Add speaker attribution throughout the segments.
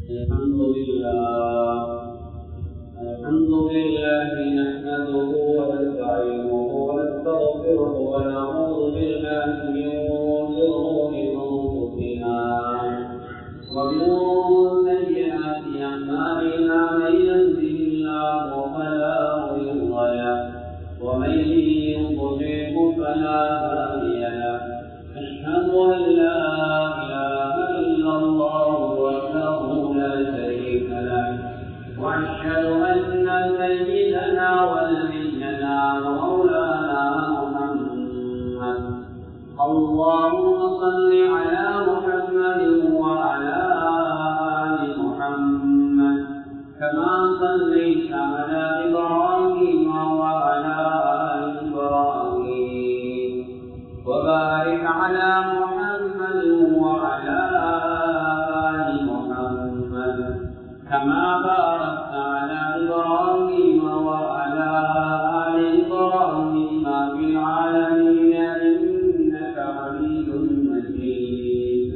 Speaker 1: الحمد لله نحمده ونستعينه ونستغفره ونعوذ بالله من شرور أنفسنا ومن سيئات أعمالنا من يهده الله فلا مضل له ومن يضلل فلا هادي له أشهد أن لا إله إلا الله وحده لا شريك له وأشهد أن سيدنا ونبينا ومولانا محمد اللهم صل على محمد وعلى آل محمد كما صليت على إبراهيم وعلى آل إبراهيم وبارك على محمد وعلى آل محمد كما باركت على إبراهيم وعلى آل إبراهيم في العالمين إنك حميد مجيد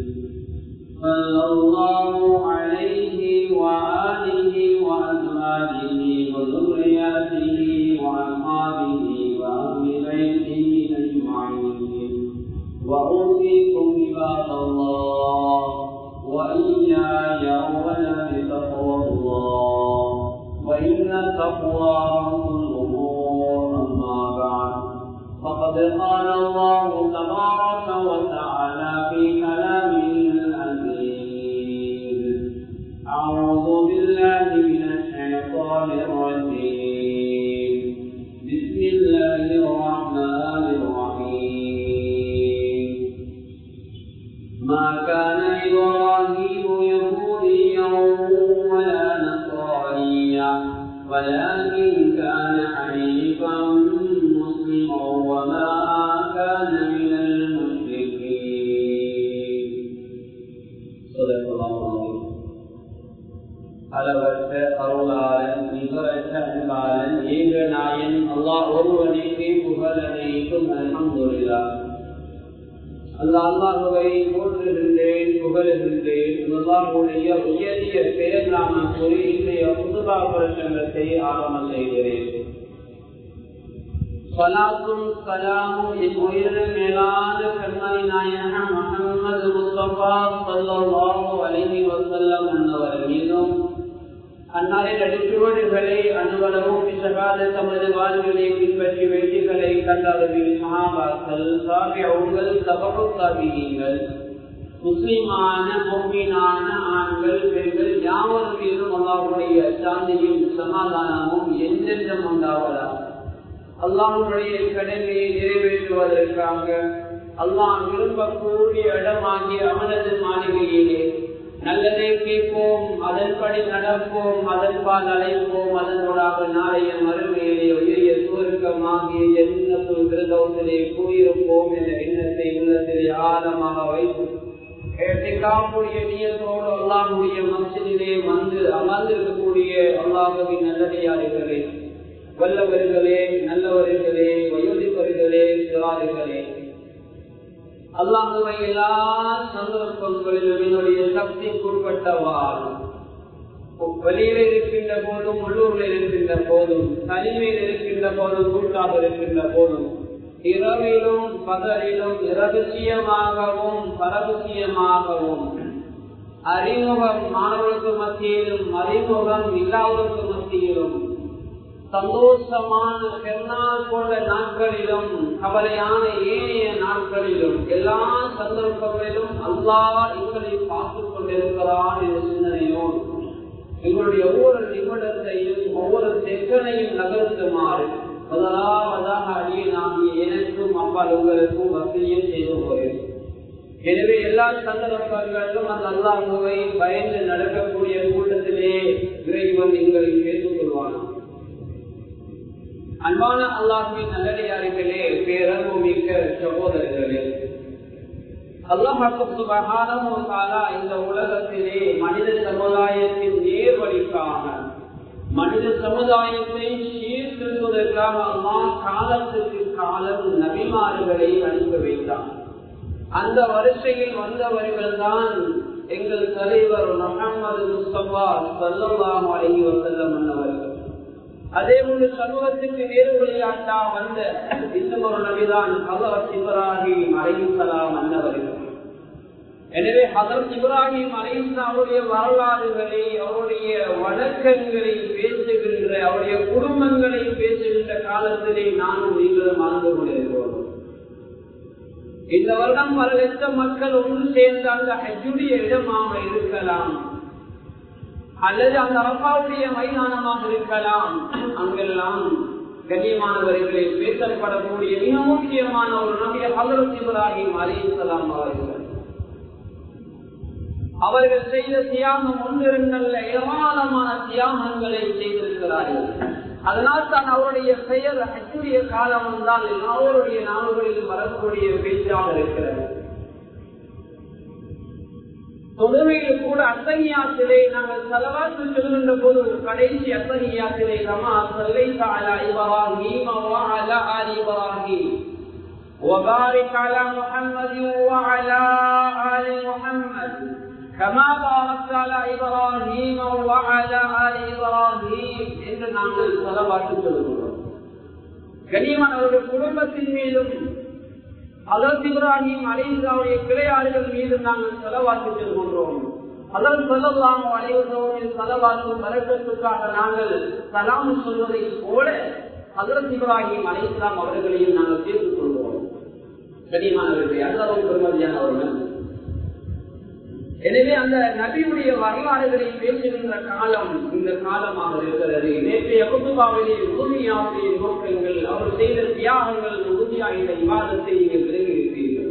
Speaker 1: صلى الله عليه وآله وأزواجه وذرياته وأصحابه وأهل بيته أجمعين وأوصيكم عباد الله وإياي أولا بتقوى الله وإن التقوى رأس الأمور أما بعد فقد قال الله تبارك وتعالى في كلامه العزيز أعوذ بالله من الشيطان الرجيم بسم الله الرحمن الرحيم ما كان إبراهيم يهوديا ولا نصرانيا ولكن كان حنيفا مسلما وما كان من المشركين صدق الله العظيم அளவற்ற அருளாளன் நிகரற்ற அன்பாளன் ஏக நாயன் அல்லாஹ் ஒருவனுக்கு புகழ் அனைத்தும் அல்ஹம்துலில்லாஹ். அல்லாஹ்வை போற்றுகின்றேன், புகழுகின்றேன். அல்லாஹ்வுடைய உயரிய பெயர் நாமம் கூறி இன்றைய குதுபா பிரசங்கத்தை ஆரம்பம் செய்கிறேன். ஸலாத்தும் ஸலாமும் இவ்வுயிரின் மேலான கண்மணி நாயகம் முஹம்மது முஸ்தபா ஸல்லல்லாஹு அலைஹி வஸல்லம் அன்னவர் மீதும் அன்னாரின் அடிச்சுவடுகளை அனுவலமும் பிசகாத தமது வாழ்விலை பின்பற்றி வெற்றிகளை கண்டறிவில் சஹாபாக்கள், தாபிஊன்கள், தபஉ தாபிஈன்கள், முஸ்லிமான முஃமினான ஆண்கள் பெண்கள் யாவர் மீதும் அல்லாஹ்வுடைய சாந்தியும் சமாதானமும் என்றென்றும் உண்டாவதாக. அல்லாஹ்வுடைய கடமையை நிறைவேற்றுவதற்காக அல்லாஹ் விரும்பக்கூடிய இடமாகிய அவனது மாளிகையிலே நல்லதை கேட்போம், அதன்படி நடப்போம், அதன்பால் அழைப்போம், அதனோடாக நாளைய மறுமையிலே உயரிய சுவர்க்கமாகிய ஜன்னத்துல் ஃபிர்தௌஸிலே குடியிருப்போம் என்ற எண்ணத்தை உள்ளத்திலே ஆழமாக வைத்து இஹ்திகாஃபுடைய நியத்தோடு அல்லாஹ்வுடைய மஸ்ஜிதிலே வந்து அமர்ந்திருக்கக்கூடிய அல்லாஹ்வின் நல்லடியார்களே, வல்லவர்களே, நல்லவர்களே, வயோதிபர்களே, சிறார்களே, அல்லாஹ்வை எல்லா சந்தர்ப்பங்களிலும் என்னுடைய சக்திக்குட்பட்டவாறு வெளியில் இருக்கின்ற போதும், உள்ளூரில் இருக்கின்ற போதும், தனிமையில் இருக்கின்ற போதும், கூட்டாக இருக்கின்ற போதும், இரவிலும் பகலிலும், இரகசியமாகவும் பரகசியமாகவும், அறிமுகம் மாணவர்களுக்கு மத்தியிலும் அறிமுகம் இல்லாதவர்களுக்கு மத்தியிலும், சந்தோஷமான பெருநாள் போன்ற நாட்களிலும், கவலையான ஏனைய நாட்களிலும், எல்லா சந்தர்ப்பங்களிலும் அல்லாஹ் எங்களை பார்த்துக் கொண்டிருக்கிறான் என்ற சிந்தனையோடு எங்களுடைய ஒவ்வொரு நிமிடத்தையும் ஒவ்வொரு செகனையும் நகர்த்துமாறு முதலாவதாக அடியே நாம் எனக்கும் அப்பால் உங்களுக்கும் வசதியும் செய்து போகிறேன். எனவே எல்லா சந்தர்ப்பங்களிலும் அந்த அல்லாஹ்வை பயந்து நடக்கக்கூடிய கூட்டத்திலே இறைவன் எங்களை சேர்த்துக் கொள்வானாம். அன்பான அல்லாஹ்வின் நல்லடியார்களே, பேரன்பு மிக்க சகோதரர்களே, அல்லாஹ் சுப்ஹானஹு வ தஆலா இந்த உலகத்திலே மனித சமுதாயத்தின் நேர்வழிக்காக, மனித சமுதாயத்தை சீர்திருத்துவதற்காக அல்லாஹ் காலத்துக்கு காலம் நபிமார்களை அனுப்பி வைத்தார். அந்த வரிசையில் வந்தவர்கள் தான் எங்கள் தலைவர் முஹம்மது முஸ்தபா முஸ்தபா ஸல்லல்லாஹு அலைஹி வஸல்லம் அவர்கள். அதே போன்று சமூகத்துக்கு நேரு வழியாட்டா வந்த இன்னும் ஒரு நபிதான் ஹஜ்ரத் இப்ராஹிம் அலைஹிஸ்ஸலாம் அன்னவர்கள். எனவே ஹஜ்ரத் இப்ராஹிம் அலைஹிஸ்ஸலாம் அவருடைய வரலாறுகளை, அவருடைய வணக்கங்களை பேசுகின்ற, அவருடைய குடும்பங்களை பேசுகின்ற காலத்திலே நானும் நீங்களும் வாழ்ந்து கொண்டிருக்கிறோம். இந்த வருடம் பல லட்சம் மக்கள் ஒன்று சேர்ந்த அந்த ஹஜ்ஜுடைய இடமாக இருக்கலாம், அல்லது அந்த அரபாவுடைய மைதானமாக இருக்கலாம். அங்கெல்லாம் கண்ணியமானவர்களை பேசப்படக்கூடிய மிக முக்கியமான ஒரு நபி ஹஜ்ரத் இப்ராஹிம் அலைஹிஸ்ஸலாம் அவர்கள் செய்த தியாகம் ஒன்றிரண்டல்ல, ஏராளமான தியாகங்களை செய்திருக்கிறார்கள். அதனால் தான் அவருடைய பெயர் ஹஜ்ஜுடைய காலம் வந்தால் அவருடைய நாடுகளில் வரக்கூடிய பேச்சாக இருக்கிறது. தொழுகையில் கூட அத்தஹியாத்திலே நாங்கள் ஸலவாத்து சொல்கின்ற போது கடைசி அத்தஹியாத்திலே கமா ஸல்லைத அலா இப்ராஹீம் வ அலா ஆலி இப்ராஹீம் وبارك على محمد وعلى آل محمد كما باركت على إبراهيم وعلى آل إبراهيم என்று நாங்கள் ஸலவாத்து சொல்கிறோம். கனிமன் அவருடைய குடும்பத்தின் மீதும் ஹஜ்ரத் இப்ராஹிம் அலைஹிஸ்ஸலாமுடைய கிளையார்கள் மீது நாங்கள் ஸலவாத்து சொல்கிறோம். ஹஜ்ரத் ஸல்லல்லாஹு அலைஹி வஸல்லம் ஸலவாத்து பரக்கத்துக்காக நாங்கள் சலாம் சொல்வதை போல ஹஜ்ரத் இப்ராஹிம் அலைஹிஸ்ஸலாம் அவர்களையும் நாங்கள் சேர்த்துக் கொள்கிறோம். கனிமானவர்களே, அல்லாஹ்வின் பெருமதியானவர்கள். எனவே அந்த நபியுடைய வரலாறுகளை பேசுகின்ற காலம் இந்த காலமாக இருக்கிறது. நேற்றைய குத்துபாவிலே உறுதியாவுடைய நோக்கங்கள், அவர் செய்த தியாகங்கள், உறுதியாக இந்த விவாதத்தை நீங்கள் விளங்கியிருப்பீர்கள்.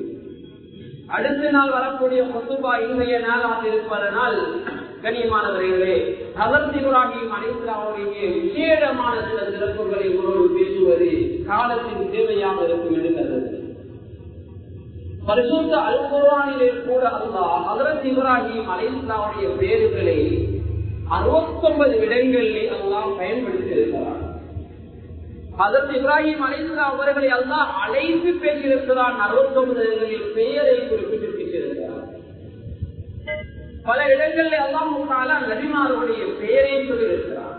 Speaker 1: அடுத்த நாள் வரக்கூடிய குத்துபா இன்றைய நாளாக இருப்பதனால் கண்ணியமானவர்களே, ஹஜ்ரத் இப்ராஹிம் அலைஹிஸ்ஸலாமுடைய விசேடமான சில சிறப்புகளை உங்களோடு பேசுவது காலத்தின் தேவையாக இருக்கும் என்று கருதுகிறேன். பரிசுத்த அல் குர்ஆனிலே கூட அல்லாஹ் ஹஜ்ரத் இப்ராஹிம் அலைஹிஸ்ஸலாமுடைய பெயர்களை 69 இடங்களிலே அல்லாஹ் பயன்படுத்தி இருக்கிறார். ஹஜ்ரத் இப்ராஹிம் அலைஹிஸ்ஸலாம் அவர்களை அல்லாஹ் அழைத்து பேசியிருக்கிறார். 69 இடங்களில் பெயரை குறிப்பிட்டு பேசியிருக்கிறார். பல இடங்களில் அல்லாஹ் தஆலா நபிமார்களுடைய பெயரை சொல்லியிருக்கிறார்.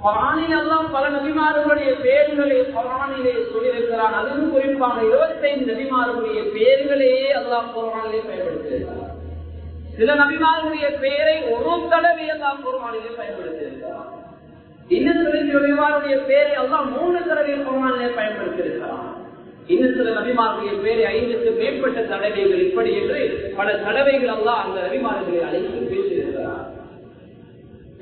Speaker 1: குர்ஆனில் அல்லாஹ் பல நபிமார்களுடைய பெயர்களை குர்ஆனிலே சொல்லியிருக்கிறார். அதிலும் குறிப்பாக 25 நபிமார்களுடைய பெயர்களையே அல்லாஹ் குர்ஆனிலே பயன்படுத்தியிருக்கிறார். சில நபிமார்களுடைய பெயரை ஒரு தடவை அல்லாஹ் குர்ஆனிலே பயன்படுத்தியிருக்கிறார். இன்னும் சில நபிமார்களுடைய பெயரை அல்லாஹ் 3 தடவை குர்ஆனிலே பயன்படுத்தியிருக்கிறார். இன்னும் சில நபிமார்களுடைய பெயரை 5க்கு மேற்பட்ட தடவைகள், இப்படி என்று பல தடவைகள் அல்லாஹ் அந்த நபிமார்களை அழைத்து பேசியிருக்கிறார்.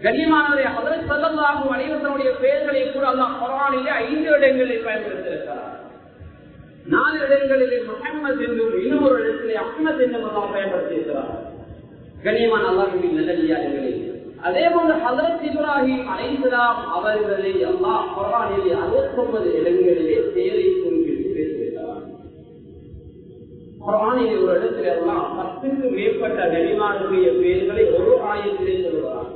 Speaker 1: கண்ணியமானவரே, ஹஜ்ரத் ஸல்லல்லாஹு அலைஹி வஸல்லம் பெயர்களை கூட அல்லாஹ் குர்ஆனிலே 5 இடங்களில் பயன்படுத்தியிருக்கிறார். 4 இடங்களிலே முஹம்மது என்றும், இன்னொரு இடத்திலே அஹ்மத் என்றும் அல்லாஹ் பயன்படுத்தியிருக்கிறார். கண்ணியமான அல்லாஹ்வின் நல்லடியார்களே, அதே போன்று ஹஜ்ரத் இப்ராஹிம் அலைஹிஸ்ஸலாம் அவர்களை அல்லாஹ் குர்ஆனிலே 69 இடங்களிலே பெயரை குறிப்பிட்டு பேசியிருக்கிறார். குர்ஆனிலே ஒரு இடத்திலே அல்லாஹ் 10க்கு மேற்பட்ட நபிமார்களுடைய பெயர்களை ஒரு ஆயத்திலே சொல்கிறார்.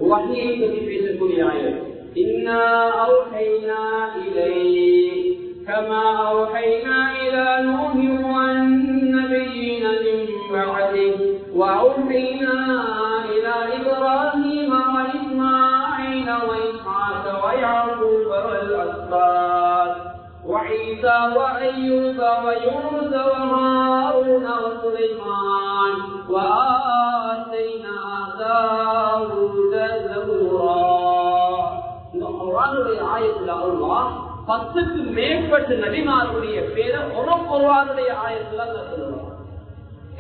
Speaker 1: வஹியை பற்றி பேசக்கூடிய ஆயத், இன்னா அவ்ஹைனா இலைக் கமா அவ்ஹைனா இலா நூஹி வன் நபிய்யின மின் பஅதிஹி வஅவ்ஹைனா இலா இப்ராஹீம வ இஸ்மாஈல வ இஸ்ஹாக வ யாக்கூப வல் அஸ்பாத் وعيسى وأيوب ويونس وهارون وسليمان وآتينا داود زبورا. இந்த குர்ஆனுடைய ஆயத்தில் அல்லாஹ் 10க்கு மேற்பட்ட நபிமார்களுடைய பேரை ஒரு குர்ஆனுடைய ஆயத்தில் அல்லாஹ் சொல்லுவார்.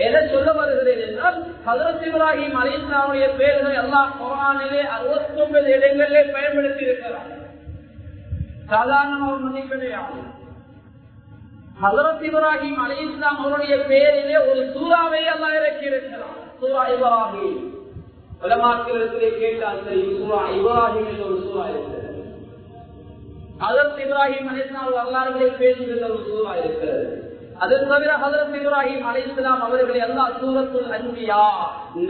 Speaker 1: எதை சொல்ல வருகிறேன் என்றால், ஹஜ்ரத் இப்ராஹிம் அலைஹிஸ்ஸலாமுடைய பெயர்களை அல்லாஹ் குர்ஆனிலே 69 இடங்களிலே பயன்படுத்தி இருக்கிறார். சாதாரண ஒரு மதிப்பெண்ணையாகும். ஹஜ்ரத் இப்ராஹிம் அலைஹிஸ்ஸலாம் அவருடைய பெயரிலே ஒரு சூறாவை அல்லாஹ் இறக்கி இருக்கிறார். சூரா இப்ராஹிம். உலமாக்களிடத்திலே கேட்டால் தெரியும், சூரா இப்ராஹிம் என்ற ஒரு சூறா இருக்கிறது. ஹஜ்ரத் இப்ராஹிம் அலைஹிஸ்ஸலாம் வரலாறுகளை பேசுகின்ற ஒரு சூறா இருக்கிறது. அது தவிர ஹஜ்ரத் இப்ராஹிம் அலைஹிஸ்ஸலாம் அவர்களை அல்லாஹ் சூரத்துல் அன்பியா,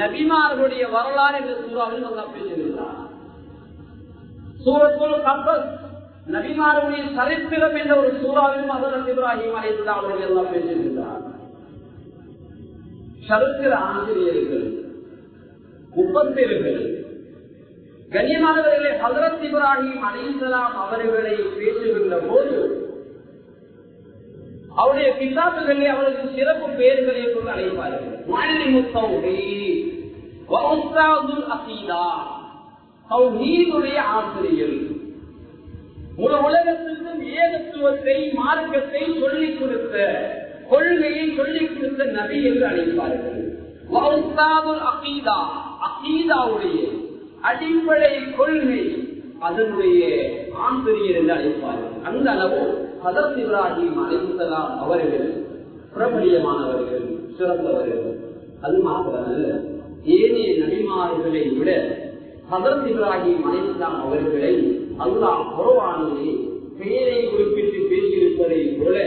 Speaker 1: நபிமார்களுடைய வரலாறு என்ற சூறாவில் அல்லாஹ் பேசுகிறார். சூரத்துல் கஃஸ், நபிமார்களுடைய சரித்திரம் என்ற ஒரு சூறாவில் ஹஜ்ரத் இப்ராஹிம் அலைஹிஸ்ஸலாம் அவர்கள் எல்லாம் பேசுகிறார். சரித்திர ஆசிரியர்கள், முஃபஸ்ஸிர்கள் கண்ணியமானவர்களே, ஹஜ்ரத் இப்ராஹிம் அலைஹிஸ்ஸலாம் அவர்களை பேசுகின்ற போது அவருடைய கிதாபுகளிலே அவர்களுக்கு சிறப்பு பெயர்களை கொண்டு அழைப்பார்கள். முஅல்லிமுத் தௌஹீத் வ உஸ்தாதுல் அகீதா, தௌஹீதுடைய ஆசிரியர், முழு உலகத்திற்கும் ஏகத்துவத்தை மார்க்கத்தை சொல்லிக் கொடுத்த, கொள்கையை சொல்லிக் கொடுத்த நபி என்று அழைப்பார்கள். வ உஸ்தாதுல் அகீதா, அகீதாவுடைய அடிப்படை கொள்கை அதனுடைய ஆசிரியர் என்று அழைப்பார்கள். அந்த அளவு ஹஜ்ரத் இப்ராஹிம் அலைஹிஸ்ஸலாம் அவர்கள் பிரபலியமானவர்கள், சிறந்தவர்கள். அது மாத்திரமல்ல, ஏனைய நபிமார்களை விட ஹஜ்ரத் இப்ராஹிம் அலைஹிஸ்ஸலாம் அவர்களை அல்லாஹ் குர்ஆனிலே பெயரை குறிப்பிட்டு பேசியிருப்பதை போல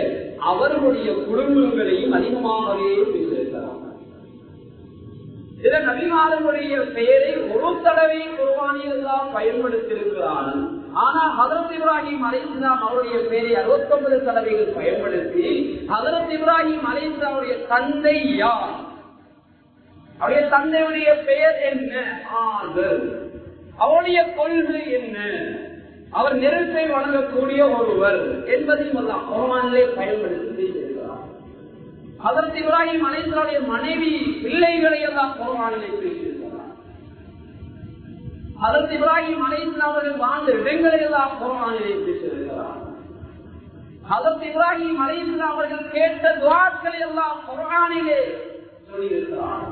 Speaker 1: அவர்களுடைய குடும்பங்களையும் அதிகமாகவே பேசியிருக்கிறார். சில நபிமார்களுடைய பெயரை ஒரு தடவை குர்ஆனில் தான் பயன்படுத்தியிருக்கிறார். ஆனால் ஹஜ்ரத் இப்ராஹிம் அலைஹிஸ்ஸலாம் அவருடைய பெயரை 69 தடவைகள் பயன்படுத்தி ஹஜ்ரத் இப்ராஹிம் அலைஹிஸ்ஸலாமுடைய தந்தை யார், அவருடைய தந்தையுடைய பெயர் என்ன, ஆதர், அவருடைய கொள்கை என்ன, அவர் நெருப்பை வழங்கக்கூடிய ஒருவர் என்பதையும் எல்லாம் குர்ஆனிலே பயன்படுத்தி பேசியிருக்கிறார். ஹஜ்ரத் இப்ராஹிம் அலைஹிஸ்ஸலாமுடைய மனைவி பிள்ளைகளை எல்லாம் குர்ஆனிலே பேசியிருக்கிறார். ஹஜ்ரத் இப்ராஹிம் அலைஹிஸ்ஸலாம் அவர்கள் வாழ்ந்த இடங்களை எல்லாம் குர்ஆனிலே பேசியிருக்கிறார். ஹஜ்ரத் இப்ராஹிம் அலைஹிஸ்ஸலாம் அவர்கள் கேட்ட துஆக்களை எல்லாம் குர்ஆனிலே சொல்லியிருக்கிறார்.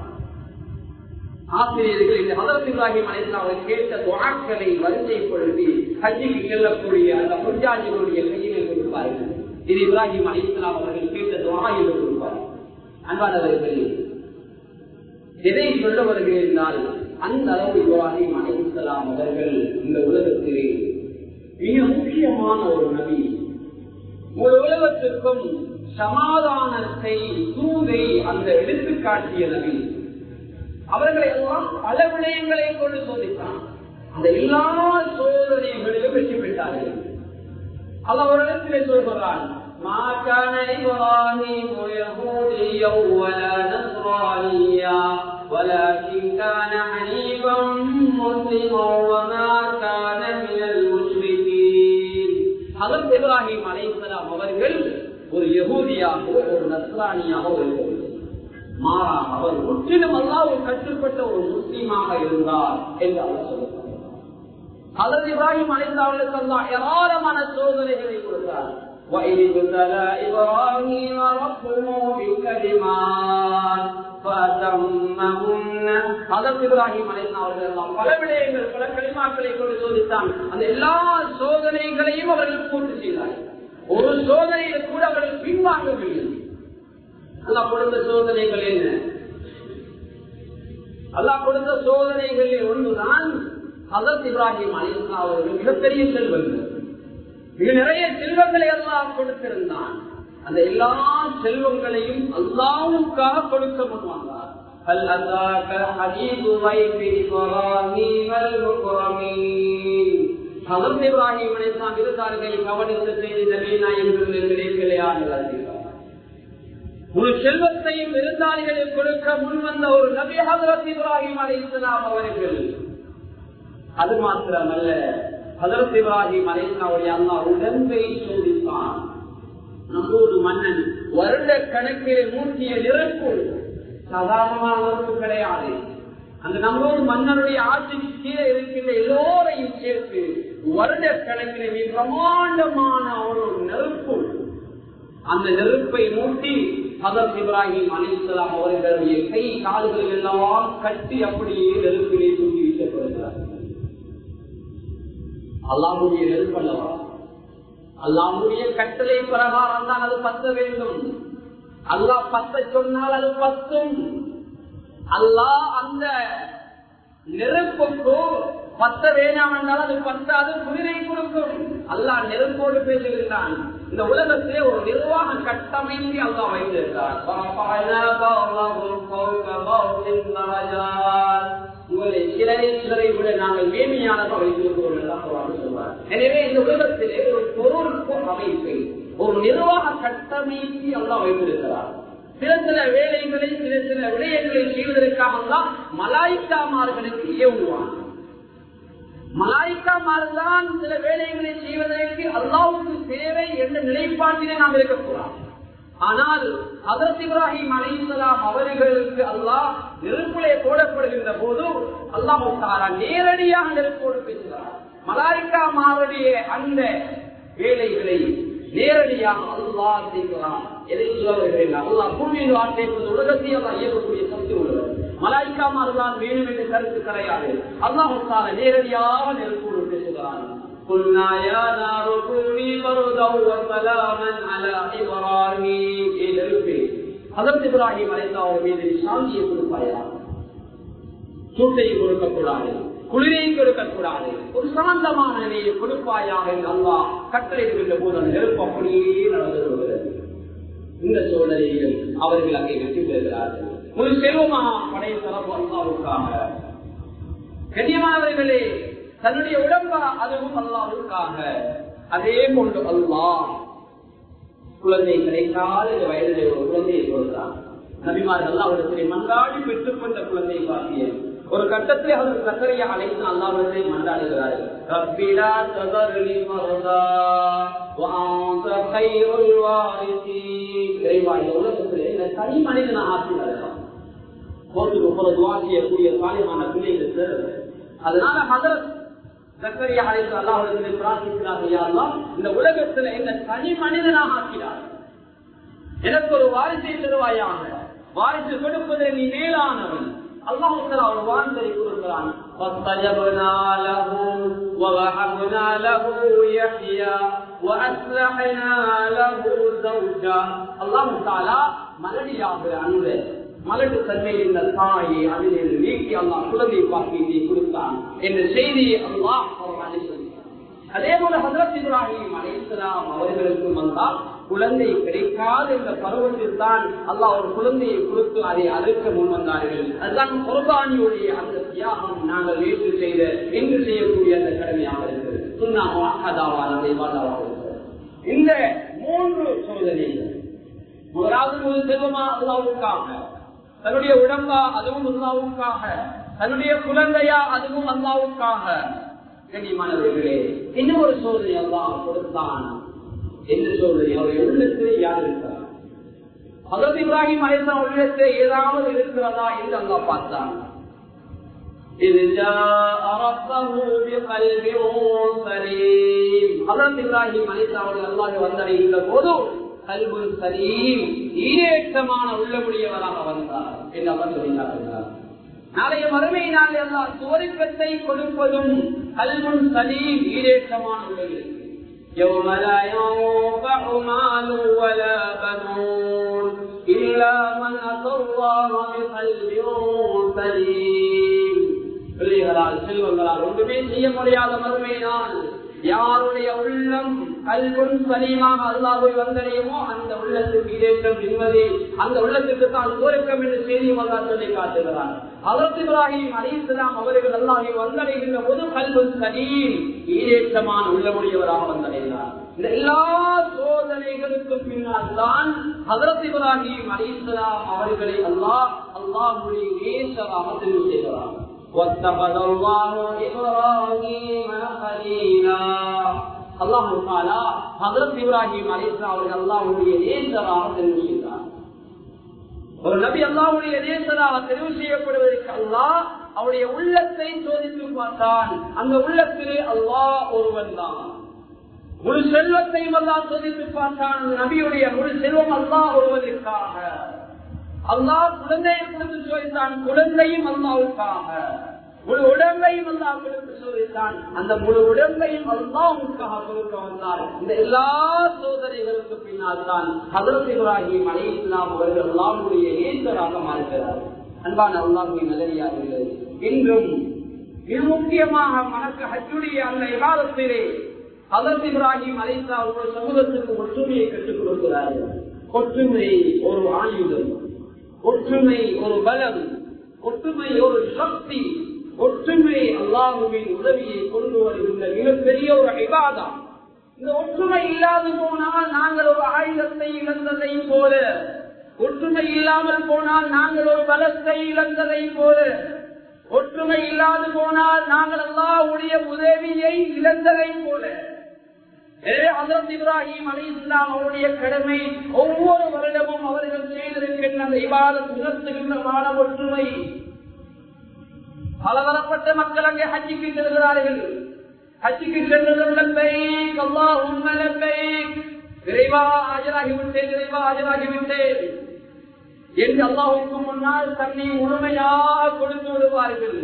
Speaker 1: ஆசிரியர்கள் இந்த ஹஜ்ரத் இப்ராஹிம் அலைஹிஸ்ஸலாம் அவர்கள் கேட்ட துஆக்களை வரிசைப்படுத்தி ஹஜ்ஜுக்கு செல்லக்கூடிய அந்த ஹுஜ்ஜாஜிகளுடைய கையிலே கொடுப்பார்கள். இது இப்ராஹிம் அலைஹிஸ்ஸலாம் அவர்கள் கேட்ட துஆ என்று கொடுப்பார்கள். அன்பானவர்களே, எதை சொல்ல வருகிறால் அந்த அளவு இப்ராஹிம் அலைஹிஸ்ஸலாம் அவர்கள் இந்த உலகத்திலே மிக முக்கியமான ஒரு நபி, ஒரு உலகத்திற்கும் சமாதானத்தை, தூதை அந்த எடுத்துக்காட்டிய நபி. அவர்களை எல்லாம் பல விடயங்களை கொண்டு சோதித்தான். அந்த எல்லா சோதனைகளிலும் வெற்றி பெற்றார்கள். அல்லாஹ் ஒரு இடத்திலே சொல்கிறான், மா கான இப்ராஹீம் யஹூதிய்யா வலா நஸ்ரானிய்யா வலக்கின் கான ஹனீஃபன் முஸ்லிமன் வமா கான மினல் முஷ்ரிகீன். ஹஜ்ரத் இப்ராஹிம் அலைஹிஸ்ஸலாம் அவர்கள் ஒரு யஹூதியாகவோ ஒரு நஸ்ரானியாகவோ இருக்கவில்லை. மாறாக அவர் முற்றிலும் அல்லாஹ்வுக்கு கட்டுப்பட்ட ஒரு முஸ்லிமாக இருந்தார் என்று அல்லாஹ் சொல்கிறார். ஹஜ்ரத் இப்ராஹிம் அலைஹிஸ்ஸலாம் அவர்களுக்கு அல்லாஹ் ஏராளமான சோதனைகளை கொடுத்தார். وَإِذِ ابْتَلَى إِبْرَاهِيمَ رَبُّهُ بِكَلِمَاتٍ فَأَتَمَّهُنَّ. ஹஜ்ரத் இப்ராஹிம் அலைஹிஸ்ஸலாம் அவர்கள் எல்லாம் பல விடயங்கள், பல கலிமாக்களை கொண்டு சோதித்தான். அந்த எல்லா சோதனைகளையும் அவர்கள் பூர்த்தி செய்தார்கள். ஒரு சோதனையில் கூட அவர்கள் பின்வாங்கவில்லை. அல்லாஹ் கொடுத்த சோதனைகள் என்ன? அல்லாஹ் கொடுத்த சோதனைகளில் ஒன்றுதான் ஹஜ்ரத் இப்ராஹிம் அலைஹிஸ்ஸலாம் அவர்கள் மிகப்பெரிய செல்வங்கள், மிக நிறைய செல்வங்களை அல்லாஹ் கொடுத்திருந்தான். அந்த எல்லா செல்வங்களையும் அல்லாஹ்வுக்காக கொடுக்க முன்வந்தார். ஹல் அதாக ஹதீது வைஃபி இப்ராஹீமல் முக்ரமீன். ஹஜ்ரத் இப்ராஹிம் அலைஹிஸ்ஸலாம் இருந்தார்கள், கவனித்த செய்தி நபி நாயகத்தின் நிலையிலேயானது. ஒரு செல்வத்தையும் விருந்தாளிகளுக்கு கொடுக்க முன்வந்த ஒரு நபி ஹஜ்ரத் இப்ராஹிம் அலைஹிஸ்ஸலாம் அவர்கள். அது மாத்திரமல்ல, ஹஜ்ரத் இப்ராஹிம் அலைஹிஸ்ஸலாமுடைய அல்லாஹ் உடம்பை சோதித்தான். நம்மோடு மன்னன் வருட கணக்கிலே மூட்டிய நெருப்பு சாதாரணமான நெருப்பு கிடையாது. அந்த நம்மோடு மன்னனுடைய ஆட்சிக்கு கீழே இருக்கின்ற எல்லோரையும் சேர்த்து வருட கணக்கிலே மிக பிரமாண்டமான ஒரு நெருப்பு, அந்த நெருப்பை மூட்டி ஹஜ்ரத் இப்ராஹிம் அலைஹிஸ்ஸலாம் அவர்களுடைய கை கால்கள் எல்லாம் கட்டி அப்படியே நெருப்பிலே தூக்கி வீசப்படுகிறார்கள். அல்லாஹ்வுடைய நெருப்பு அல்லவா, அல்லாஹ்வுடைய கட்டளை பிரகாரம் தான் அது பத்த வேண்டும். அல்லாஹ் பத்த சொன்னால் அது பத்தும். அல்லாஹ் அந்த நெருப்புக்கு பத்த வேணாம் என்றால் அது பத்தாது, குளிரை கொடுக்கும். அல்லாஹ் நெருப்போடு பேசுகிறான். இந்த உலகத்திலே ஒரு நிர்வாக கட்டமைப்பை அல்லாஹ் வைத்திருக்கிறார். உங்களை சிலரை விட நாங்கள் மேன்மையானதாக வைத்திருக்கிறோம் என்று சொல்வார். எனவே இந்த உலகத்திலே ஒரு பொருளுக்கும் அமைப்பை, ஒரு நிர்வாக கட்டமைப்பை அல்லாஹ் வைத்திருக்கிறார். சில வேலைகளை, சில விடயங்களை செய்வதற்காக தான் மலாயிக்காமார்களுக்கு ஏவுவான். மலாய்க்காமார்தான் சில வேலைகளை செய்வதற்கு அல்லாஹ்வுக்கு தேவை என்ற நிலைப்பாட்டிலே நாம் இருக்கக்கூடாது. ஆனால் ஹஜ்ரத் இப்ராஹிம் அலைஹிஸ்ஸலாம் அவர்களுக்கு அல்லாஹ் நெருப்பிலே போடப்படுகின்ற போது அல்லாஹ் தஆலா நேரடியாக நெருப்போடு பேசுகிறார். மலாய்க்காமாருடைய அந்த வேலைகளை நேரடியாக அல்லாஹ் செய்கிறான். எதை சொல்லுகிறேன்? அல்லாஹ் பூமியில் வார்த்தை உலகத்தை அல்லாஹ் இயக்கக்கூடிய சக்தி உள்ளவர். மலாய்க்காமார்தான் வேணும் என்று கருத்து கிடையாது. அல்லாஹ் தஆலா நேரடியாக நெருப்போடு பேசுகிறான். قلنا يا نار كوني بردا وسلاما على ابراهيم حضرت ابراهيم அலைஹிஸ்ஸலாம் மீது சாந்தியை கொடுப்பாயா, சூட்டை கொடுக்கக்கூடாது, குளிரை கொடுக்கக்கூடாது, ஒரு சாந்தமான நிலையை கொடுப்பாயாக என்று அல்லாஹ் கட்டளையிடுகின்ற போது அந்த நெருப்பு அப்படியே நடந்து வருகிறது. இந்த சூழ்நிலையில் அவர்கள் அங்கே வெற்றி பெறுகிறார்கள். ஒரு செல்வமாக படைய தரப்பு அல்லாஹ்வுக்காக. கண்ணியமானவர்களே, தன்னுடைய உடம்பா அதுவும் அல்லாஹ்வுக்காக. அதே போன்று அல்லாஹ் குழந்தை கிடைக்காத வயதிலே ஒரு குழந்தையை கொடுத்தான். நபிமார்கள் அவர்களை மன்றாடி பெற்றுக் கொண்ட குழந்தை பாக்கியம். ஒரு கட்டத்தில் அவர் சக்கரையை அழைத்து அல்லாஹ்விடத்தை மன்றாடுகிறார்கள். ரப்பிலா ததர்லி மர்தா வஅன்த கைருல் வாரிஸீன். இறைவா, இந்த உலகத்திலே இந்த தனி மனிதனை ஆக்கினார்கள். போட்டுக்கு போற துஆ செய்யக்கூடிய சாலிஹான பிள்ளைகளுக்கு. அதனால ஹஜ்ரத் சக்கரியா அலைஹி அல்லாஹ்விடத்திலே பிரார்த்திக்கிறார்கள், யா அல்லாஹ், இந்த உலகத்திலே இந்த தனி மனிதனாக ஆக்கினார், எனக்கு ஒரு வாரிசை தருவாயாக, வாரிசு கொடுப்பதே நீ மேலானவன். அல்லாஹ் தஆலா ஒரு வார்த்தையை கூறுகிறான். فَاسْتَجَبْنَا لَهُ وَوَهَبْنَا لَهُ يَحْيَى وَأَصْلَحْنَا لَهُ زَوْجَهُ. அல்லாஹ் தஆலா மலடியாகிற அன்பு மலட்டு தன்மையின் தாயை அதிலிருந்து நீக்கி அல்லாஹ் குழந்தை பாக்கியத்தை கொடுத்தான் என்ற செய்தியை அல்லாஹ் சொல்கிறார். அதே போல ஹஜ்ரத் இப்ராஹிம் அலைஹிஸ்ஸலாம் அவர்களுக்கு வந்தால் குழந்தை கிடைக்காத இந்த பருவத்தில் தான் அல்லாஹ் ஒரு குழந்தையை கொடுத்து அதை அறுக்க முன் வந்தார்கள். அதுதான் குர்பானியுடைய அந்த தியாகம் நாங்கள் நேற்று செய்த இன்று செய்யக்கூடிய அந்த கடமையாக இருக்கிறது. இந்த 3 சோதனைகள், முதலாவது ஒரு செல்வமா அல்லாஹ்வுக்காக, தன்னுடைய உடம்பா அதுவும் அல்லாஹ்வுக்காக, தன்னுடைய குழந்தையா அதுவும் அல்லாஹ்வுக்காக. கண்ணியமானவர்களே, இன்னும் ஒரு சோதனை அல்லாஹ் கொடுத்தான். என்ன சோதனை? அவருடைய உள்ளத்திலே யார் இருக்கிறார்? ஹஜ்ரத் இப்ராஹிம் அலைஹிஸ்ஸலாம் உள்ளத்திலே ஏதாவது இருக்கிறதா என்று அல்லாஹ் பார்த்தான். إذ جاء ربه بقلب سليم. ஹஜ்ரத் இப்ராஹிம் அலைஹிஸ்ஸலாம் அல்லாஹ்வை வந்தடைந்த போது கல்புல் சலீம், ஈரேற்றமான உள்ளமுடையவராக வந்தார் என்று அவர் சொல்லினார். நாளைய மறுமை நாளை அல்லாஹ் சுவர்க்கத்தை கொடுப்பதும் கல்புல் சலீம், ஈரேற்றமான உள்ளவர்கள். يوم لا ينفع مال ولا بنون إلا من أتى الله بقلب سليم. பிள்ளைகளால் செல்வங்களால் ஒன்றுமே செய்ய முடியாத மறுமை நாள் யாருடைய உள்ளம் கல்புன் சலீமாக அல்லாஹ்வை வந்தடையுமோ அந்த உள்ளத்துக்கு ஈரேற்றம் நிம்மதி, அந்த உள்ளத்துக்கு தான் சுவர்க்கம் என்று செய்தியும் அல்லாஹ் சொல்லி காட்டுகிறார். ஹஜ்ரத் இப்ராஹிம் அலைஹிஸ்ஸலாம் அவர்கள் அல்லாஹ்வை வந்தடைகின்ற போது கல்புன் சலீம், ஈரேற்றமான உள்ளமுடையவராக வந்தடைந்தார். இந்த எல்லா சோதனைகளுக்கு பின்னால் தான் ஹஜ்ரத் இப்ராஹிம் அலைஹிஸ்ஸலாம் அவர்களை அல்லாஹ்வுடைய நேசராக தெரிவு செய்கிறார். واتخذ الله إبراهيم خليلا. அல்லாஹ் தஆலா ஹஜ்ரத் இப்ராஹிம் அலைஹிஸ்ஸலாம் அவர்கள் அல்லாஹ்வுடைய நேசராக தெரிவு செய்தார். ஒரு நபி அல்லாஹ்வுடைய நேசராக தெரிவு செய்யப்படுவதற்கு அல்லாஹ் அவருடைய உள்ளத்தை சோதித்து பார்த்தான். அந்த உள்ளத்திலே அல்லாஹ் ஒருவன் தான். முழு செல்வத்தையும் அல்லாஹ் சோதித்து பார்த்தான். அந்த நபியுடைய முழு செல்வம் அல்லாஹ் ஒருவனுக்காக. அல்லாஹ் குழந்தையை கொடுத்து சோதித்தான், குழந்தையும் அல்லாஹ்வுக்காக. முழு உடம்பையும் அல்லாஹ் கொடுத்து சோதித்தான், அந்த முழு உடம்பையும் அல்லாஹ்வுக்காக கொடுக்க வந்தார். இந்த எல்லா சோதனைகளுக்கு பின்னால் தான் ஹஜ்ரத் இப்ராஹிம் அலைஹிஸ்ஸலாம் அவர்கள் அல்லாஹ்வுடைய நேசராக மாறுகிறார். அன்பான அல்லாஹ்வின் நல்லடியார்களே, இன்றும் மிக முக்கியமாக மனக்கு ஹஜ்ஜுடைய அந்த இபாதத்திலே ஹஜ்ரத் இப்ராஹிம் அலைஹிஸ்ஸலாம் ஒரு சமூகத்திற்கு ஒற்றுமையை கற்றுக் கொடுக்கிறார்கள். ஒற்றுமை ஒரு ஆயுதம், ஒற்றுமை ஒரு பலம், ஒற்றுமை ஒரு சக்தி, ஒற்றுமை அல்லாஹ்வின் உதவியை கொண்டு வருகின்ற மிகப்பெரிய ஒரு இபாதா. இந்த ஒற்றுமை இல்லாது போனால் நாங்கள் ஒரு ஆயுதத்தை இழந்ததை போல, ஒற்றுமை இல்லாமல் போனால் நாங்கள் ஒரு பலத்தை இழந்ததை போல, ஒற்றுமை இல்லாது போனால் நாங்கள் அல்லாஹ்வுடைய உதவியை இழந்ததை போல. ஹஜ்ரத் இப்ராஹிம் அலைஹிஸ்ஸலாம் அவருடைய கடமை ஒவ்வொரு வருடமும் அவர்கள் செய்திருக்கின்ற அந்த இபாதத் உணர்த்துகின்ற ஒற்றுமை. பலதரப்பட்ட மக்கள் அங்கே ஹஜ்ஜுக்கு செல்கிறார்கள். ஹஜ்ஜுக்கு சென்றதும் லப்பைக் அல்லாஹும்ம லப்பைக், இறைவா ஆஜராகிவிட்டேன், இறைவா ஆஜராகிவிட்டேன் என்று அல்லாஹ்வுக்கு முன்னால் தன்னை முழுமையாக கொடுத்து விடுவார்கள்.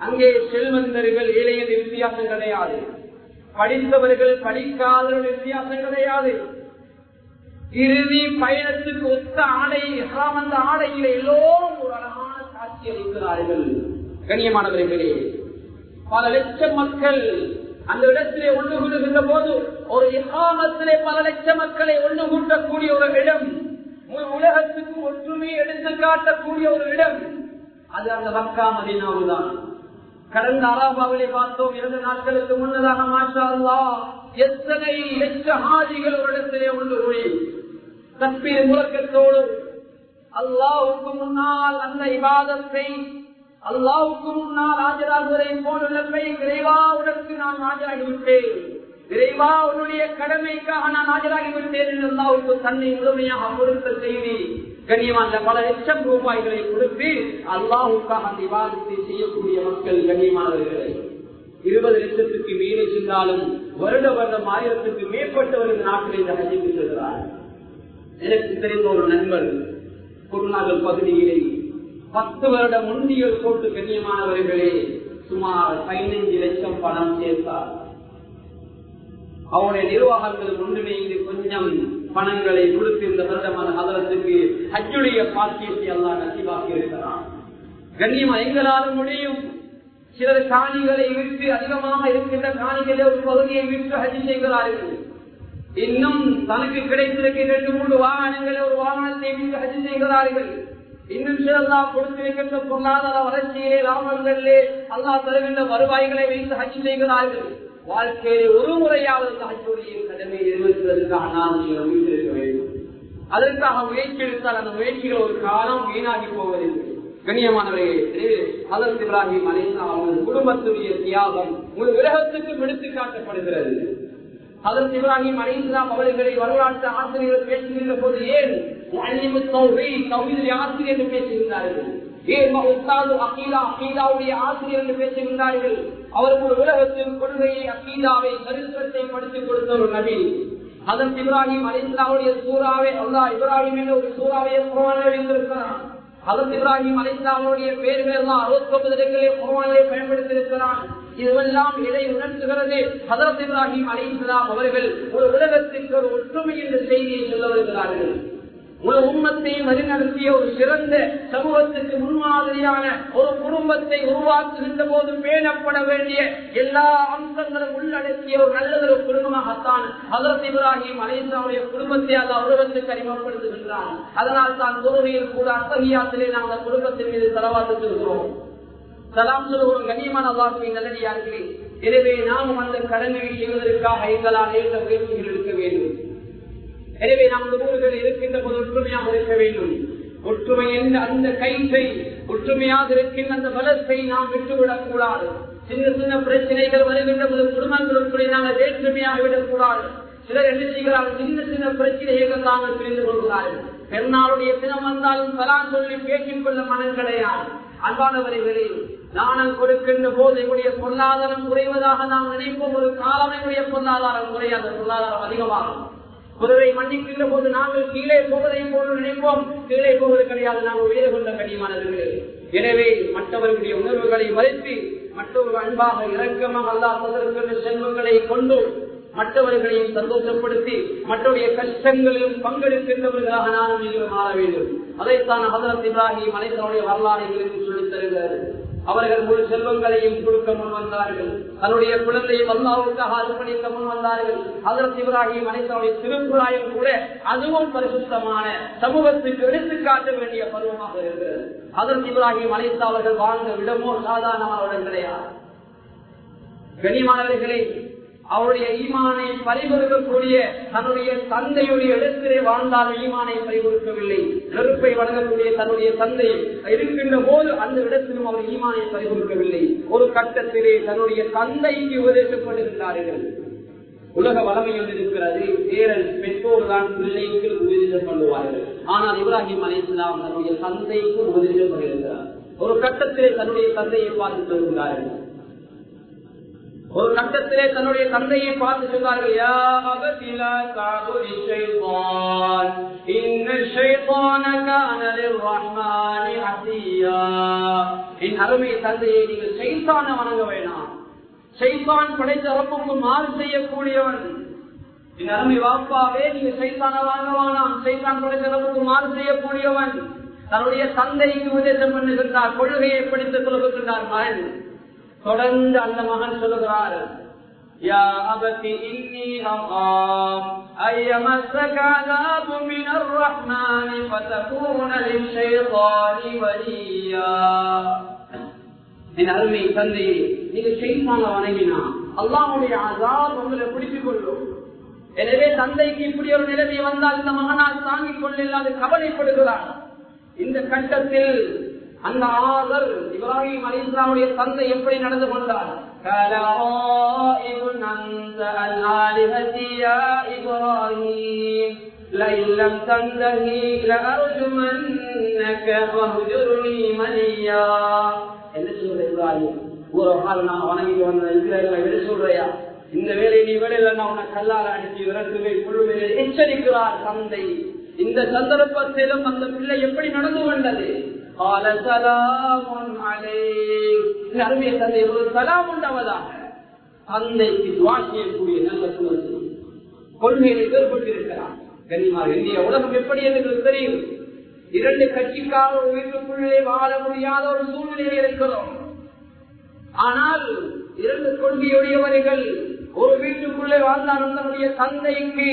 Speaker 1: அங்கே செல்வந்தர்கள் ஏழைகள் வித்தியாசம் கிடையாது, படித்தவர்கள் படிக்காதவர்கள் வித்தியாசம் கிடையாது. இறுதி பயணத்துக்கு ஒத்த ஆடை, அந்த ஆடையில எல்லோரும் ஒரு அழகான காட்சி அளிக்கிறார்கள். கண்ணியமானவர்களே, பல லட்சம் மக்கள் அந்த இடத்திலே ஒன்று கூடுகின்ற போது ஒரு இஹ்ராமத்திலே பல லட்சம் மக்களை ஒன்று கூட்டக்கூடிய ஒரு இடம், உலகத்துக்கு ஒற்றுமையை எடுத்து காட்டக்கூடிய ஒரு இடம், அது அந்த மக்கா மதீனாவுதான். கடந்த அரபாவிலே பார்த்தோம், 2 நாட்களுக்கு முன்னதாக மாஷா அல்லாஹ் எத்தனை லட்ச ஹாஜிகள் ஒரு இடத்திலே ஒன்று கூடி தக்பீர் முழக்கத்தோடு அல்லாஹ்வுக்கு முன்னால் அந்த இபாதத்தை, அல்லாஹ்வுக்கு முன்னால் ஆஜராகுவதை போல இறைவா உனக்கு நான் ஆஜராகிவிட்டேன், இறைவா உன்னுடைய கடமைக்காக நான் ஆஜராகிவிட்டேன் என்று அல்லாஹ்வுக்கு தன்னை முழுமையாக கொடுத்த செய்தி. கண்ணியமான பல லட்சம் ரூபாய்களை கொடுத்து அல்லாஹ்வுக்காக அந்த இபாதத்தை செய்யக்கூடிய மக்கள் கண்ணியமானவர்களை 20 லட்சத்துக்கு மேலே சென்றாலும் வருட வருடம் 1000க்கு மேற்பட்டவர்கள் நாட்டில் இந்த ஹஜ்ஜுக்கு செல்கிறார்கள். எனக்கு தெரிந்த ஒரு நண்பர் குருநாகல் பகுதியிலே 10 வருட முன்னியல் போட்டு கண்ணியமானவர்களே சுமார் 15 லட்சம் பணம் சேர்த்தார். அவருடைய நிர்வாகங்கள் ஒன்றிணைந்து கொஞ்சம் பணங்களை கொடுத்து இந்த வருடமான ஹதரத்துக்கு ஹஜ்ஜுடைய பாக்கியத்தை அல்லாஹ் நசீபாக்கி இருக்கிறார். கண்ணியமா எங்களாலும் முடியும். சிலர் காணிகளை விட்டு, அதிகமாக இருக்கின்ற காணிகளை ஒரு பகுதியை விட்டு ஹஜ் செய்கிறார்கள். இன்னும் தனக்கு கிடைத்திருக்கிற 2-3 வாகனங்களை ஒரு வாகனத்தை விட்டு ஹஜ் செய்கிறார்கள். இன்னும் சிலர் கொடுத்திருக்கின்ற பொருளாதார வளர்ச்சியிலே, லாபங்களிலே அல்லாஹ் தருகின்ற வருவாய்களை வைத்து ஹஜ் செய்கிறார்கள். வாழ்க்கையிலே ஒரு முறையாவது ஹஜ்ஜுடைய கடமை நிறைவேற்றுவதற்காக நாம் வீட்டிருக்க வேண்டும். அதற்காக முயற்சி எடுத்தால் அந்த முயற்சிகள் ஒரு காலம் வீணாகி போவதில்லை. கண்ணியமானவர்களே, ஹஜ்ரத் இப்ராஹிம் அலைஹிஸ்ஸலாம் அவர்கள் குடும்பத்துடைய தியாகம் முழு உலகத்துக்கு எடுத்து காட்டப்படுகிறது. ஹஜ்ரத் இப்ராஹிம் அலைஹிஸ்ஸலாம் அவர்களை வரலாற்று ஆசிரியர்கள் பேசுகின்ற போது ஏன் ஆசிரியர் என்று பேசுகின்றார்கள், ஏன் அகீதாவுடைய ஆசிரியர் என்று பேசுகின்றார்கள். அவர்கள் உலகத்தின் கொள்கையை, அகீதாவை, சரித்திரத்தை படித்துக் கொடுத்த ஒரு நபி. ஹஜ்ரத் இப்ராஹிம் அலைஹிஸ்ஸலாமுடைய சூறாவை அல்லாஹ் இப்ராஹிம் என்ற ஒரு சூறாவை குர்ஆனில் வைத்திருக்கிறான். ஹஜ்ரத் இப்ராஹிம் அலைஹிஸ்ஸலாமுடைய பெயர்கள் எல்லாம் 69 இடங்களிலே குர்ஆனிலே பயன்படுத்தியிருக்கிறான். இதுவெல்லாம் எதை உணர்த்துகிறது? ஹஜ்ரத் இப்ராஹிம் அலைஹிஸ்ஸலாம் அவர்கள் ஒரு உலகத்திற்கு ஒரு ஒற்றுமை என்ற செய்தியை சொல்ல வருகிறார்கள். ஒரு உம்மத்தை வழிநடத்திய ஒரு சிறந்த சமூகத்துக்கு முன்மாதிரியான ஒரு குடும்பத்தை உருவாக்குகின்ற போது பேணப்பட வேண்டிய எல்லா அம்சங்களும் உள்ளடக்கிய ஒரு நல்லதொரு குடும்பமாகத்தான் ஹஜ்ரத் இப்ராஹிம் அலைஹிஸ்ஸலாமுடைய குடும்பத்தை அல்லாஹ் உலகத்துக்கு அறிமுகப்படுத்துகின்றார். அதனால் தான் தொழுகையில் கூட அத்தஹியாத்திலே நாம் அந்த குடும்பத்தின் மீது ஸலவாத் சொல்கிறோம், சலாம் சொல்கிறோம். கண்ணியமான அல்லாஹ்வின் நல்லடியார்களே, எனவே நாம் அந்த கடமையை செய்வதற்காக எங்களால் ஏற்ற முயற்சிகள் எடுக்க வேண்டும். எனவே நாம் ஊர்களில் இருக்கின்ற போது ஒற்றுமையாக இருக்க வேண்டும். ஒற்றுமை என்ற அந்த கைத்தை, ஒற்றுமையாக இருக்கின்ற அந்த பலத்தை நாம் விட்டுவிடக் கூடாது. சின்ன சின்ன பிரச்சனைகள் வருகின்ற போது குடும்பங்களுக்குள்ளே நாங்கள் வேற்றுமையாக விடக்கூடாது. சிலர் என்ன செய்கிறார்கள்? சின்ன சின்ன பிரச்சனைகள் நாங்கள் புரிந்து கொள்கிறார்கள். பெருநாளுடைய தினம் வந்தாலும் சலாம் சொல்லி பேசிக் கொள்ள மனம் கிடையாது. அன்பானவர்களே, தானம் கொடுக்கின்ற போது என்னுடைய பொருளாதாரம் குறைவதாக நாம் நினைப்போம். ஒரு காலம் என்னுடைய பொருளாதாரம் குறையாத, பொருளாதாரம் அதிகமாகும். குறைவை மன்னிக்கின்ற போது நாங்கள் கீழே போவதை போல நினைப்போம். கீழே போவது கிடையாது, நாங்கள் உயர கொண்ட கண்ணியமானவர்களே. எனவே மற்றவர்களுடைய உணர்வுகளை மறைத்து மற்றவர்கள் அன்பாக இரக்கமாக அல்லாஹ் தந்திருக்கின்ற செல்வங்களை கொண்டு மற்றவர்களையும் சந்தோஷப்படுத்தி மற்றவருடைய கஷ்டங்களிலும் பங்கெடுக்கின்றவர்களாக நானும் நீங்கள் மாற வேண்டும். அதைத்தான் ஹஜ்ரத் இப்ராஹிம் அலைஹிஸ்ஸலாமுடைய வரலாறு எங்களுக்கு சொல்லித் தருகிறார். அவர்கள் முழு செல்வங்களையும் கொடுக்க முன் வந்தார்கள். தன்னுடைய குழந்தையை அல்லாஹ்வுக்காக அர்ப்பணிக்க முன் வந்தார்கள். ஹஜ்ரத் இப்ராஹிம் அலைஹிஸ்ஸலாமுடைய திருக்குறாயும் கூட அதுவும் பரிசுத்தமான சமூகத்துக்கு எடுத்துக்காட்ட வேண்டிய பருவமாக இருக்கிறது. ஹஜ்ரத் இப்ராஹிம் அலைஹிஸ்ஸலாம் அவர்கள் வாழ்ந்த இடமோ சாதாரணமான இடம் கிடையாது. கண்ணியமானவர்களே, அவருடைய ஈமானை பறிகொடுக்கக்கூடிய தன்னுடைய தந்தையுடைய இடத்திலே வாழ்ந்தால் ஈமானை பறிகொடுக்கவில்லை. நெருப்பை வழங்கக்கூடிய தன்னுடைய தந்தை இருக்கின்ற போது அந்த இடத்திலும் அவர் ஈமானை பறிகொடுக்கவில்லை. ஒரு கட்டத்திலே தன்னுடைய தந்தைக்கு உபதேசப்படுகின்றார்கள். உலக வளமையில் இருக்கிறது, பேரன் பெற்றோர் தான் பிள்ளைக்கு உபதேசம் பண்ணுவார்கள். ஆனால் இப்ராஹிம் அலைஹிஸ்ஸலாம் தன்னுடைய தந்தைக்கு உபதேசம் பண்ணுகிறார். ஒரு கட்டத்திலே தன்னுடைய தந்தையை பார்த்து சொல்கிறார்கள். ஒரு கட்டத்திலே தன்னுடைய தந்தையை பார்த்து சொன்னார்கள், யா அபதி லா தஅபுதி ஷைத்தான் இன்ன ஷைத்தான கான லிர்ரஹ்மானி ஹஸியா. என் அருமை தந்தையை நீங்கள் ஷைத்தானை வணங்க வேண்டாம். ஷைத்தான் படைத்த ரப்புக்கு மாறு செய்யக்கூடியவன். என் அருமை வாப்பாவே நீங்க ஷைத்தானை வாங்க வேணாம். ஷைத்தான் படைத்த ரப்புக்கு மாறு செய்யக்கூடியவன். தன்னுடைய தந்தைக்கு உபதேசம் பண்ணுகின்றார், கொள்கையை படித்துக் கொள்கின்றார் மகன். தொடர்ந்து அந்த மகன் சொல்லுகிறார், யா அபதி இன்னி அகாஃப் அய்யமஸ்ஸக அஸாபு மினர் ரஹ்மானி ஃபதகூன லிஷைத்தானி வலியா. என் அருமை தந்தையே, நீங்க ஷைத்தானை வணங்கினா அல்லாஹ்வுடைய அஸாப் உங்களை பிடித்துக் கொள்ளும். எனவே தந்தைக்கு இப்படி ஒரு நிலைமை வந்தால் இந்த மகனால் தாங்கிக் கொள்ளாது கவலைப்படுகிறார். இந்த கட்டத்தில் அந்த ஆதர் இப்ராஹிம் அலைஹிஸ்ஸலாமுடைய தந்தை எப்படி நடந்து கொண்டார்? என்ன சொல்ற இப்ராஹிம், ஒரு கால் நான் வணங்கி வந்த விட சொல்றையா, இந்த வேலை நீ வேலையில நான் உன்னை கல்லால் அடித்து விரட்டுவை கொள்ளுமே எச்சரிக்கிறார் தந்தை. இந்த சந்தர்ப்பத்திலும் அந்த பிள்ளை எப்படி நடந்து கொண்டது? அருமைய தந்தை ஒரு சலாம் உண்டவதாக தந்தைக்கு வாசியக்கூடிய நல்ல குணம் கொள்கையை ஏற்பட்டிருக்கிறார். கண்ணியமாக இந்திய உலகம் எப்படி என்று தெரியும். இரண்டு கட்சிக்காக ஒரு வீட்டுக்குள்ளே வாழ முடியாத ஒரு சூழ்நிலையில் இருக்கிறோம். ஆனால் இரண்டு கொள்கையுடையவர்கள் ஒரு வீட்டுக்குள்ளே வாழ்ந்தாலும் தன்னுடைய தந்தைக்கு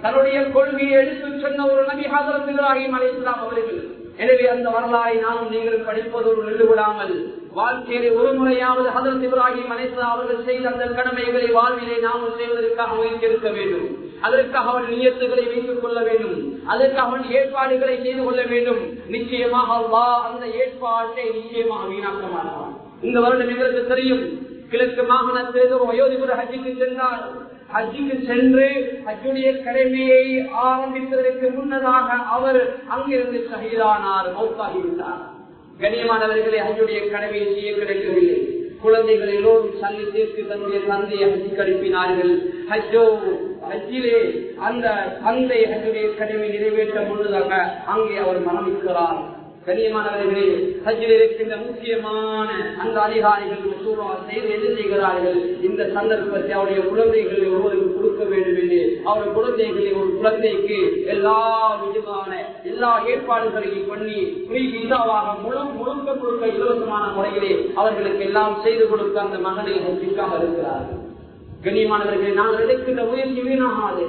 Speaker 1: தன்னுடைய கொள்கையை எடுத்து சொன்ன ஒரு நபி ஹஜ்ரத் இப்ராஹிம் அலைஹிஸ்ஸலாம் அவர்கள். எனவே அந்த வரலாறை நானும் நீங்கள் படிப்பதோடு நின்று விடாமல் வாழ்க்கையிலே ஒரு முறையாவது ஹஜ்ரத் இப்ராஹிம் அலைஹிஸ்ஸலாம் அவர்கள் செய்த அந்த கடமைகளை வாழ்விலே நாமும் செய்வதற்காக முயற்சி எடுக்க வேண்டும். அதற்காக அவன் நியத்துகளை வைத்துக் கொள்ள வேண்டும். அதற்காக அவன் ஏற்பாடுகளை செய்து கொள்ள வேண்டும். நிச்சயமாக அல்லாஹ் அந்த ஏற்பாட்டை நிச்சயமாக வீணாக்க மாட்டான். இந்த வருடம் எங்களுக்கு தெரியும், கிழக்கு மாகாணத்தில் ஒரு வயோதிபர் ஹஜ்ஜுக்கு சென்றார். ஹஜ்ஜுக்கு சென்று ஹஜ்ஜுடைய கடமையை ஆரம்பிப்பதற்கு முன்னதாக அவர் அங்கிருந்து ஷஹீதானார், மௌத்தாகிவிட்டார். கண்ணியமானவர்களே, ஹஜ்ஜுடைய கடமையை செய்ய கிடைக்கவில்லை. குழந்தைகள் எல்லோரும் சல்லி சேர்த்து தன்னுடைய தந்தையை ஹஜ்ஜுக்கு அனுப்பினார்கள். ஹஜ்ஜிலே அந்த தந்தை ஹஜ்ஜுடைய கடமை நிறைவேற்ற முன்னதாக அங்கே அவர் மரணிக்கிறார். கண்ணியமானவர்களே, ஹஜ்ஜில் இருக்கின்ற முக்கியமான அந்த அதிகாரிகள் என்ன செய்கிறார்கள்? இந்த சந்தர்ப்பத்தை அவருடைய குழந்தைகளை ஒருவருக்கு கொடுக்க வேண்டும் என்று அவருடைய குழந்தைகளை ஒரு குழந்தைக்கு எல்லா விதமான எல்லா ஏற்பாடுகளையும் பண்ணி முழுக்க முழுக்க இலவசமான முறையிலே அவர்களுக்கு எல்லாம் செய்து கொடுக்க அந்த மகனை ஹஜ்ஜுக்காக இருக்கிறார்கள். கண்ணியமானவர்களே, நாங்கள் எடுக்கின்ற முயற்சி வீணாகாது.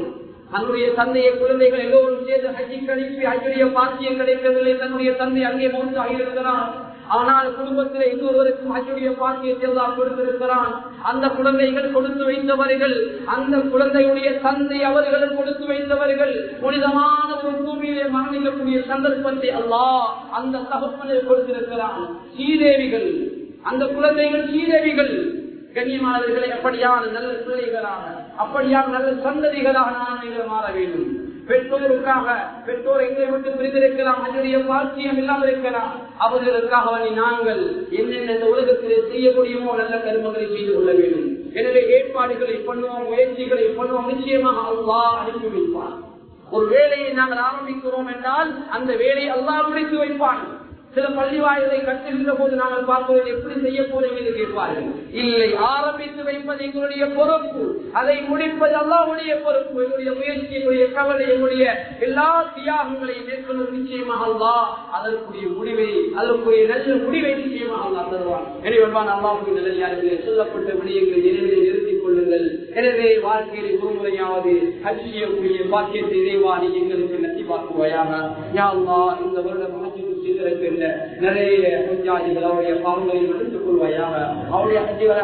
Speaker 1: தன்னுடைய தந்தையை குழந்தைகள் எல்லோரும் சேர்ந்து ஹஜ்ஜுக்கு அனுப்பி ஹஜ்ஜுடைய பாக்கியம் கிடைக்கவில்லை. தன்னுடைய தந்தை அங்கே மௌத்தாகி இருக்கிறார். ஆனால் குடும்பத்தில் இன்னொருவருக்கும் ஹஜ்ஜுடைய பாக்கியத்தை தான் கொடுத்திருக்கிறான். அந்த குழந்தைகள் கொடுத்து வைத்தவர்கள், அந்த குழந்தையுடைய தந்தை அவர்களும் கொடுத்து வைத்தவர்கள். புனிதமான ஒரு பூமியிலே மரணிக்கக்கூடிய சந்தர்ப்பத்தை அல்லாஹ் அந்த தகப்பனை கொடுத்திருக்கிறான். சீதேவிகள், அந்த குழந்தைகள் சீதேவிகள். கண்ணியமானவர்களை அப்படியான நல்ல பிள்ளைகளாக, அப்படியான நல்ல சந்ததிகளாக நீங்கள் மாற வேண்டும். பெற்றோருக்காக, பெற்றோர் எங்களை விட்டு பிரிந்திருக்கலாம், அதனுடைய பாக்கியம் இல்லாமல் இருக்கலாம். அவர்களுக்காக நாங்கள் என்னென்ன உலகத்திலே செய்ய முடியுமோ நல்ல கருமங்களை செய்து கொள்ள வேண்டும். எனவே ஏற்பாடுகளை பண்ணுவோம், முயற்சிகளை பண்ணுவோம். நிச்சயமாக அல்லாஹ் அனுப்பி வைப்பான். ஒரு வேலையை நாங்கள் ஆரம்பிக்கிறோம் என்றால் அந்த வேலையை அல்லாஹ் முடித்து வைப்பான். சில பள்ளி வாயிலை கட்டுகின்ற போது நாங்கள் பார்ப்பதை எப்படி செய்ய போறீங்க என்று கேட்பார்கள். இல்லை, ஆரம்பித்து வைப்பது எங்களுடைய பொறுப்பு, அதை முடிப்பது அல்லாஹ்வுடைய பொறுப்பு. எங்களுடைய முயற்சி, எங்களுடைய கவலை, எங்களுடைய எல்லா தியாகங்களையும் மேற்கொள்ளும் நிச்சயமாக அல்லாஹ் அதற்குரிய முடிவை, அதற்குரிய நல்ல முடிவை நிச்சயமாக அல்லாஹ் தருவான். எனவே அல்லாஹ்வுடைய நல்லடியார்களே, சொல்லப்பட்ட விடயங்களை நினைவில் நிறுத்திக் கொள்ளுங்கள். எனவே வாழ்க்கையில் ஒருமுறையாவது ஹஜ்ஜியக்கூடிய பாக்கியத்தை இறைவா நீ எங்களுக்கு நசிபாக்குவாயாக. யா அல்லாஹ், இந்த வருடம் செய்திருக்கின்ற நிறைய ஹஜ்ஜாஜிகள் அவருடைய பாவங்களை மன்னித்துக் கொள்வாயாக, அவருடைய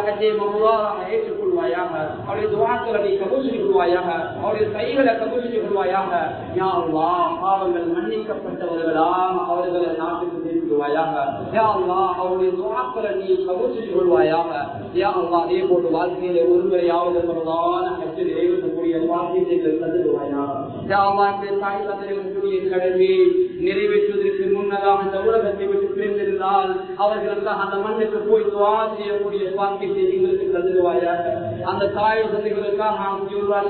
Speaker 1: ஹஜ்ஜை மபூராக ஏற்றுக்கொள்வாயாக, அவருடைய துஆக்களை நீ கபூல் செய்து கொள்வாயாக, அவருடைய கைகளை கபூல் செய்து கொள்வாயாக. யா அல்லாஹ் பாவங்கள் மன்னிக்கப்பட்டவர்களாக அவர்களை நாட்டுக்கு திருப்பிடுவாயாக. யா அல்லாஹ் அவருடைய துஆக்களை நீ கபூல் செய்து கொள்வாயாக. யா அல்லாஹ் அதே போன்று வாழ்க்கையிலே ஒருவரையாவது பிரதான ஹஜ்ஜில் ஏற்படக்கூடிய பாக்கியத்தை தந்துடுவாயாக. யா அல்லாஹ் இந்த தாய் தந்தையர்களுடைய கடமை நிறைவேற்றுவதற்கு முன்னதாக இந்த உலகத்தை விட்டு பிரிந்திருந்தால் அவர்களுக்காக அந்த மண்ணுக்கு போய் துஆ செய்யக்கூடிய பாக்கியத்தை எங்களுக்கு தந்துடுவாயாக. அந்த தாய் தந்தைகளுக்காக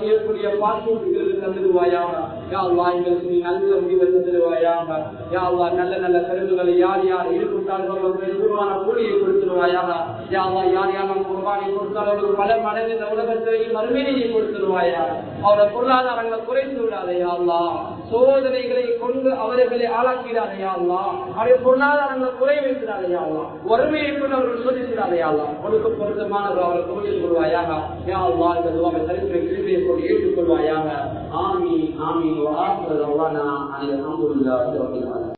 Speaker 1: செய்யக்கூடிய பாக்கியத்தை தந்துடுவாயாக. யா அல்லாஹ் எங்களுக்கு நல்ல முடிவை தந்துடுவாயாக. யா அல்லாஹ் நல்ல நல்ல கருத்துக்களை யார் யார் ஈடுபட்டார்களோ பெருமான கூலியை கொடுத்துருவாயாக. யா அல்லாஹ் யார் யாரும் குர்பானை கொடுத்தாலும் பல மடங்கு இந்த உலகத்திலேயும் மறுமையை கொடுத்துருவாயாக. அவருடைய பொருளாதாரங்களை குறைத்து விடாதே யா அல்லாஹ். சோதனைகளை கொண்டு அவர்களை ஆளாக்கிறாரே யா அல்லாஹ். அவருடைய பொருளாதாரங்களை குறை வைக்கிறாரே யா அல்லாஹ். வறுமையை கொண்டு அவர்கள் சோதிக்கிறாரே யா அல்லாஹ். அவருக்கு பொருத்தமானவர் அவரை கோயில் கொள்வாயாக. யா அல்லாஹ் இந்த துஆவை சரித்திர கிருபையை கொண்டு ஏற்றுக்கொள்வாயாக. ஆமீன் ஆமீன். வஆஹிரு தஅவானா அல்ஹம்துலில்லாஹி ரப்பில் ஆலமீன்.